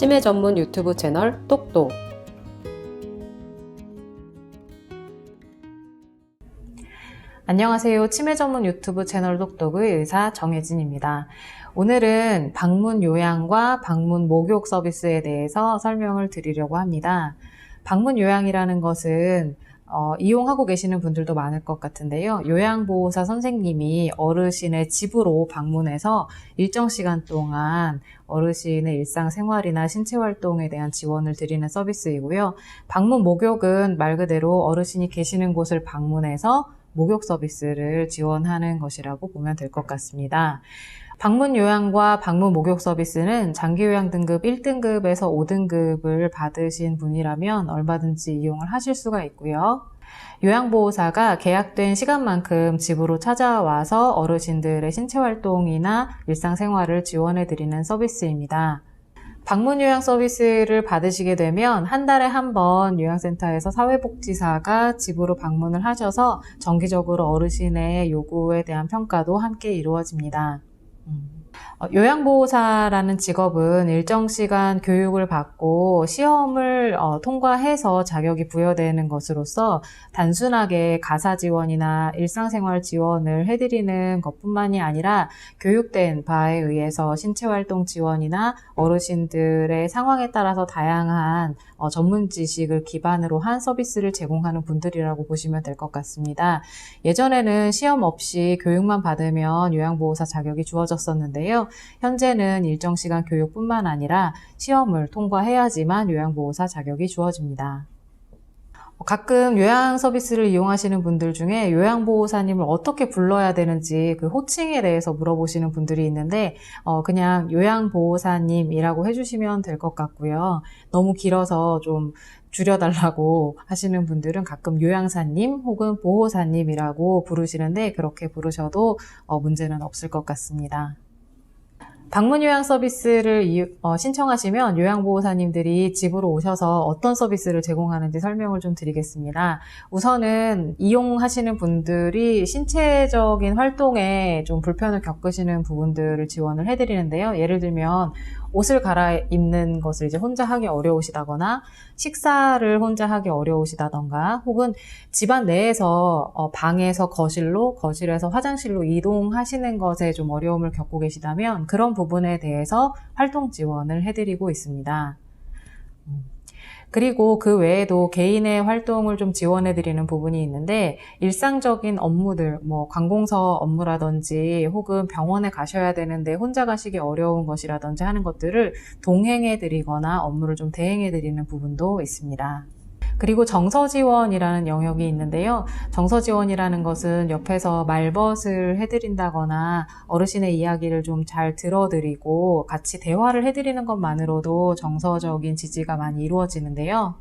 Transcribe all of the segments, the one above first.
치매 전문 유튜브 채널 똑똑. 안녕하세요. 치매 전문 유튜브 채널 똑똑의 의사 정혜진입니다. 오늘은 방문 요양과 방문 목욕 서비스에 대해서 설명을 드리려고 합니다. 방문 요양이라는 것은 이용하고 계시는 분들도 많을 것 같은데요. 요양보호사 선생님이 어르신의 집으로 방문해서 일정 시간 동안 어르신의 일상생활이나 신체활동에 대한 지원을 드리는 서비스이고요. 방문 목욕은 말 그대로 어르신이 계시는 곳을 방문해서 목욕 서비스를 지원하는 것이라고 보면 될 것 같습니다. 방문 요양과 방문 목욕 서비스는 장기 요양 등급 1등급에서 5등급을 받으신 분이라면 얼마든지 이용을 하실 수가 있고요. 요양보호사가 계약된 시간만큼 집으로 찾아와서 어르신들의 신체활동이나 일상생활을 지원해드리는 서비스입니다. 방문 요양 서비스를 받으시게 되면 한 달에 한 번 요양센터에서 사회복지사가 집으로 방문을 하셔서 정기적으로 어르신의 요구에 대한 평가도 함께 이루어집니다. 요양보호사라는 직업은 일정 시간 교육을 받고 시험을 통과해서 자격이 부여되는 것으로서 단순하게 가사 지원이나 일상생활 지원을 해드리는 것뿐만이 아니라 교육된 바에 의해서 신체활동 지원이나 어르신들의 상황에 따라서 다양한 전문 지식을 기반으로 한 서비스를 제공하는 분들이라고 보시면 될 것 같습니다. 예전에는 시험 없이 교육만 받으면 요양보호사 자격이 주어졌었는데요. 현재는 일정 시간 교육뿐만 아니라 시험을 통과해야지만 요양보호사 자격이 주어집니다. 가끔 요양 서비스를 이용하시는 분들 중에 요양보호사님을 어떻게 불러야 되는지 그 호칭에 대해서 물어보시는 분들이 있는데 그냥 요양보호사님이라고 해주시면 될 것 같고요. 너무 길어서 좀 줄여달라고 하시는 분들은 가끔 요양사님 혹은 보호사님이라고 부르시는데 그렇게 부르셔도 문제는 없을 것 같습니다. 방문 요양 서비스를 신청하시면 요양보호사님들이 집으로 오셔서 어떤 서비스를 제공하는지 설명을 좀 드리겠습니다. 우선은 이용하시는 분들이 신체적인 활동에 좀 불편을 겪으시는 부분들을 지원을 해드리는데요. 예를 들면 옷을 갈아입는 것을 이제 혼자 하기 어려우시다거나 식사를 혼자 하기 어려우시다던가 혹은 집안 내에서 방에서 거실로, 거실에서 화장실로 이동하시는 것에 좀 어려움을 겪고 계시다면 그런 부분에 대해서 활동 지원을 해드리고 있습니다. 그리고 그 외에도 개인의 활동을 좀 지원해드리는 부분이 있는데 일상적인 업무들, 관공서 업무라든지 혹은 병원에 가셔야 되는데 혼자 가시기 어려운 것이라든지 하는 것들을 동행해드리거나 업무를 좀 대행해드리는 부분도 있습니다. 그리고 정서지원이라는 영역이 있는데요. 정서지원이라는 것은 옆에서 말벗을 해드린다거나 어르신의 이야기를 좀 잘 들어드리고 같이 대화를 해드리는 것만으로도 정서적인 지지가 많이 이루어지는데요.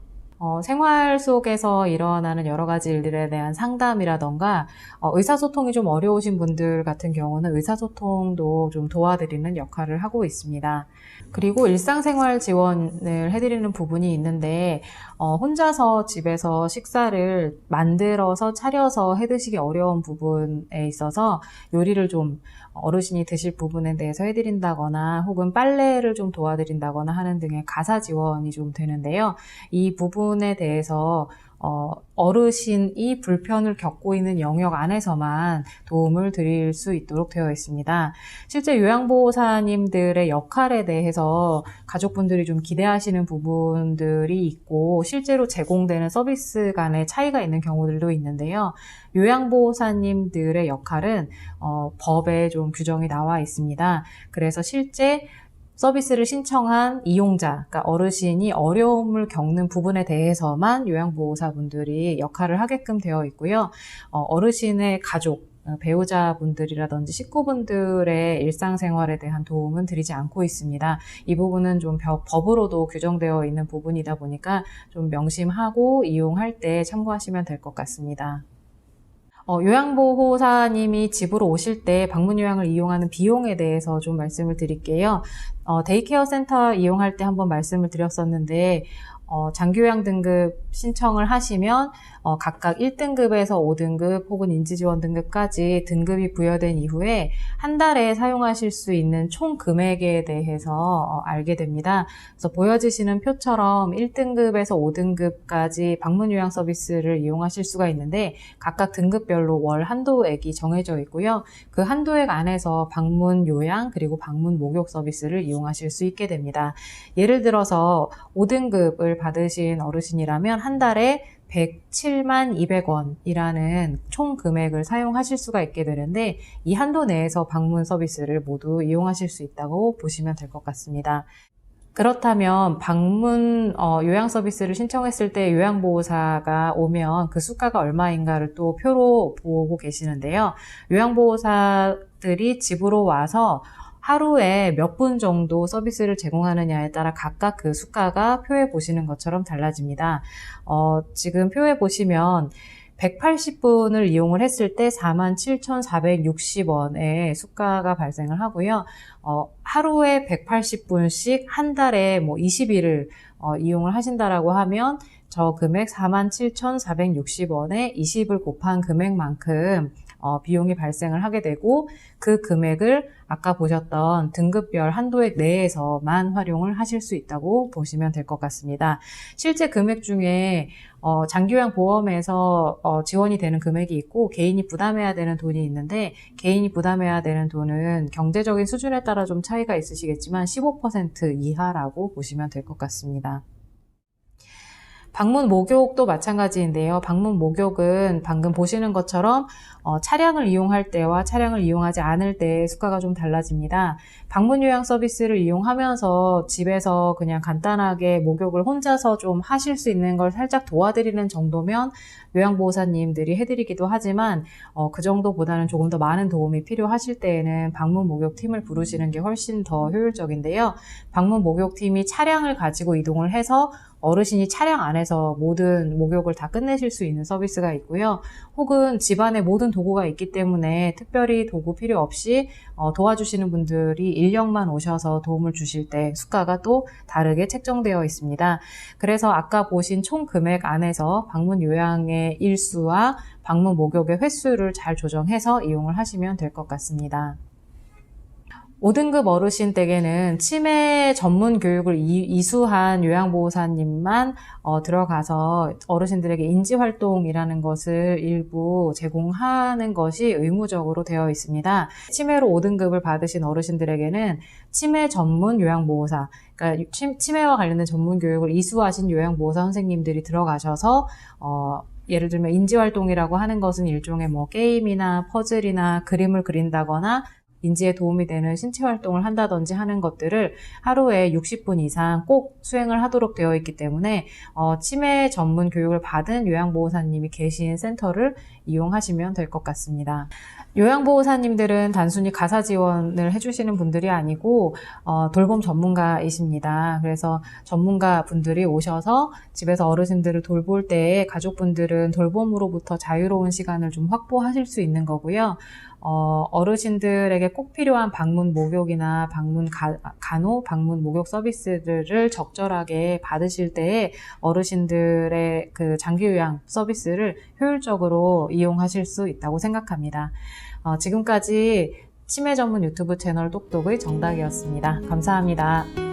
생활 속에서 일어나는 여러 가지 일들에 대한 상담이라던가 의사소통이 좀 어려우신 분들 같은 경우는 의사소통도 좀 도와드리는 역할을 하고 있습니다. 그리고 일상생활 지원을 해드리는 부분이 있는데 혼자서 집에서 식사를 만들어서 차려서 해드시기 어려운 부분에 있어서 요리를 좀 어르신이 드실 부분에 대해서 해드린다거나 혹은 빨래를 좀 도와드린다거나 하는 등의 가사 지원이 좀 되는데요. 이 부분에 대해서 어르신이 불편을 겪고 있는 영역 안에서만 도움을 드릴 수 있도록 되어 있습니다. 실제 요양보호사님들의 역할에 대해서 가족분들이 좀 기대하시는 부분들이 있고 실제로 제공되는 서비스 간의 차이가 있는 경우들도 있는데요. 요양보호사님들의 역할은 법에 좀 규정이 나와 있습니다. 그래서 실제 서비스를 신청한 이용자, 그러니까 어르신이 어려움을 겪는 부분에 대해서만 요양보호사분들이 역할을 하게끔 되어 있고요. 어르신의 가족, 배우자분들이라든지 식구분들의 일상생활에 대한 도움은 드리지 않고 있습니다. 이 부분은 좀 법으로도 규정되어 있는 부분이다 보니까 좀 명심하고 이용할 때 참고하시면 될 것 같습니다. 요양보호사님이 집으로 오실 때 방문요양을 이용하는 비용에 대해서 좀 말씀을 드릴게요. 데이케어 센터 이용할 때 한번 말씀을 드렸었는데 장기요양 등급 신청을 하시면 각각 1등급에서 5등급 혹은 인지지원 등급까지 등급이 부여된 이후에 한 달에 사용하실 수 있는 총 금액에 대해서 알게 됩니다. 그래서 보여지시는 표처럼 1등급에서 5등급까지 방문 요양 서비스를 이용하실 수가 있는데 각각 등급별로 월 한도액이 정해져 있고요. 그 한도액 안에서 방문 요양 그리고 방문 목욕 서비스를 이용하실 수 있게 됩니다. 예를 들어서 5등급을 받으신 어르신이라면 한 달에 107만 200원이라는 총 금액을 사용하실 수가 있게 되는데 이 한도 내에서 방문 서비스를 모두 이용하실 수 있다고 보시면 될 것 같습니다. 그렇다면 방문 요양 서비스를 신청했을 때 요양보호사가 오면 그 수가가 얼마인가를 또 표로 보고 계시는데요. 요양보호사들이 집으로 와서 하루에 몇 분 정도 서비스를 제공하느냐에 따라 각각 그 수가가 표에 보시는 것처럼 달라집니다. 지금 표에 보시면 180분을 이용을 했을 때 47,460원의 수가가 발생을 하고요. 하루에 180분씩 한 달에 20일을 이용을 하신다라고 하면 저 금액 47,460원에 20을 곱한 금액만큼 비용이 발생을 하게 되고 그 금액을 아까 보셨던 등급별 한도액 내에서만 활용을 하실 수 있다고 보시면 될 것 같습니다. 실제 금액 중에 장기요양 보험에서 지원이 되는 금액이 있고 개인이 부담해야 되는 돈이 있는데 개인이 부담해야 되는 돈은 경제적인 수준에 따라 좀 차이가 있으시겠지만 15% 이하라고 보시면 될 것 같습니다. 방문 목욕도 마찬가지인데요. 방문 목욕은 방금 보시는 것처럼 차량을 이용할 때와 차량을 이용하지 않을 때의 수가가 좀 달라집니다. 방문 요양 서비스를 이용하면서 집에서 그냥 간단하게 목욕을 혼자서 좀 하실 수 있는 걸 살짝 도와드리는 정도면 요양보호사님들이 해드리기도 하지만 그 정도보다는 조금 더 많은 도움이 필요하실 때에는 방문 목욕팀을 부르시는 게 훨씬 더 효율적인데요. 방문 목욕팀이 차량을 가지고 이동을 해서 어르신이 차량 안에서 모든 목욕을 다 끝내실 수 있는 서비스가 있고요. 혹은 집안에 모든 도구가 있기 때문에 특별히 도구 필요 없이 도와주시는 분들이 인력만 오셔서 도움을 주실 때 수가가 또 다르게 책정되어 있습니다. 그래서 아까 보신 총 금액 안에서 방문 요양의 일수와 방문 목욕의 횟수를 잘 조정해서 이용을 하시면 될 것 같습니다. 5등급 어르신 댁에는 치매 전문 교육을 이수한 요양보호사님만 들어가서 어르신들에게 인지활동이라는 것을 일부 제공하는 것이 의무적으로 되어 있습니다. 치매로 5등급을 받으신 어르신들에게는 치매 전문 요양보호사, 그러니까 치매와 관련된 전문 교육을 이수하신 요양보호사 선생님들이 들어가셔서 예를 들면 인지활동이라고 하는 것은 일종의 게임이나 퍼즐이나 그림을 그린다거나 인지에 도움이 되는 신체 활동을 한다든지 하는 것들을 하루에 60분 이상 꼭 수행을 하도록 되어 있기 때문에 치매 전문 교육을 받은 요양보호사님이 계신 센터를 이용하시면 될 것 같습니다. 요양보호사님들은 단순히 가사 지원을 해주시는 분들이 아니고 돌봄 전문가이십니다. 그래서 전문가 분들이 오셔서 집에서 어르신들을 돌볼 때에 가족분들은 돌봄으로부터 자유로운 시간을 좀 확보하실 수 있는 거고요. 어르신들에게 꼭 필요한 방문 목욕이나 방문 간호, 방문 목욕 서비스들을 적절하게 받으실 때에 어르신들의 그 장기요양 서비스를 효율적으로 이용하실 수 있다고 생각합니다. 지금까지 치매 전문 유튜브 채널 똑똑의 정닥이었습니다. 감사합니다.